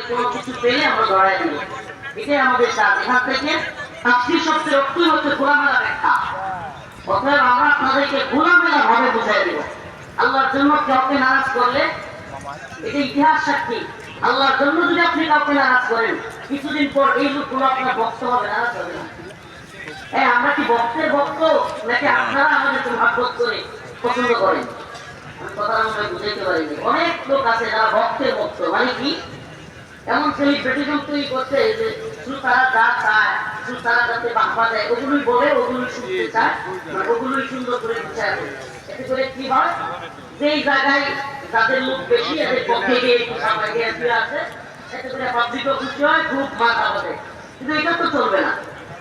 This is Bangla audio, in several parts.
কোনো কিছু পেলে আমরা ধরাই দিব। এটাই আমাদের কাজ। এখান থেকে তাফসীর শব্দের অর্থই হচ্ছে খোলামেলা ব্যাখ্যা। অতএব আমরা আপনাদেরকে খোলামেলা ভাবে বুঝাই দিব। আল্লাহর জন্য কাউকে নারাজ করলে এটা ইতিহাস সাক্ষী। আল্লাহর জন্য যদি আপনি কাউকে নারাজ করেন, কিছুদিন পর এই লোকগুলো আপনার ভক্ত হবে, নারাজ হবে না। আমরা কি ভক্তের ভক্ত, নাকি আপনারা আমাদেরকে মহব্বত করে পছন্দ করেন? কথা আমরা বুঝাইতে পারিনি। অনেক লোক আছে যারা ভক্তের ভক্ত, মানে কি এমন সেলিব্রিটিজম তৈরি করছে যে শুধু তারা যা চায়, শুধু তারা যাতে বাহবা দেয় ওগুলোই বলে, ওগুলোই শুনতে চায়, ওগুলোই সুন্দর করে বুঝায়। এতে করে কি হয়, যেই জায়গায় যাদের লোক বেশি এদের পক্ষে গিয়ে একটু সামনে গিয়ে আছে, এতে করে পাবলিকও খুশি হয়, খুব মাথা হবে। কিন্তু এটা তো চলবে না।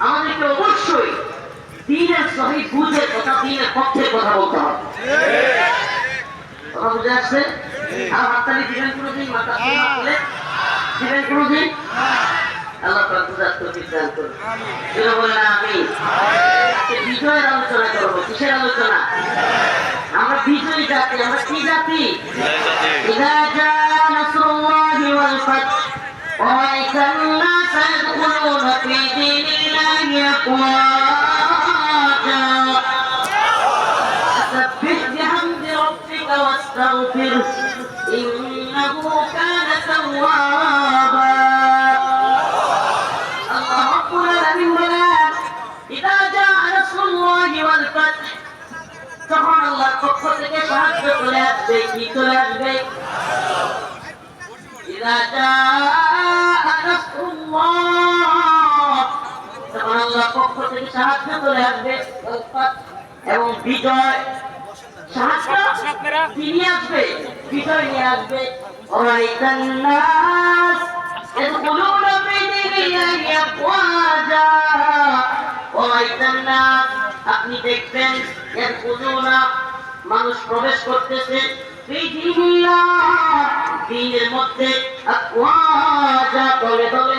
আমাদেরকে অবশ্যই দ্বীনের সহিহ বুঝের কথা, দ্বীনের পক্ষের কথা বলতে হবে। কথা বুঝে আসছে? আর হাততালি দিবেন কোনোদিন? মাথা তুলে দিবেন কোনোদিন? আল্লাহ পাক বুঝার তৌফিক দান করুন। যেন বলেন আমিন। আজকে বিজয়ের আলোচনা করবো। কিসের আলোচনা? আমরা বিজয়ী জাতি। আমরা কি জাতি? ইযা জাআ নাসরুল্লাহি ওয়াল ফাতহ ওয়া রাআইতান নাসা ইয়াদখুলুনা ফী দীনিল্লাহি আফওয়াজা ফাসাব্বিহ বিহামদি রাব্বিকা ওয়াস্তাগফিরহু ইন্নাহু কানা তাওওয়াবা। আল্লাহ রাব্বুল আলামিন বলেন, ইযা জাআ নাসরুল্লাহি ওয়াল ফাতহ, তখন আল্লাহর পক্ষ থেকে সাহায্য চলে আসবে। কি চলে আসবে? ইযা জাআ নাসরুল্লাহ, তখন আল্লাহর পক্ষ থেকে সাহায্য চলে আসবে এবং বিজয়। সাহায্য নিয়ে আসবে, বিজয় নিয়ে আসবে। ওয়ারাইতান নাস ইয়াদখুলুনা ফী দীনিল্লাহি আফওয়াজা, ওয়ারাইতান নাস, আপনি দেখবেন ইয়াদখুলুনা, মানুষ প্রবেশ করতেছে, ফী দীনিল্লাহ, দ্বীনের মধ্যে, আফওয়াজা, দলে দলে।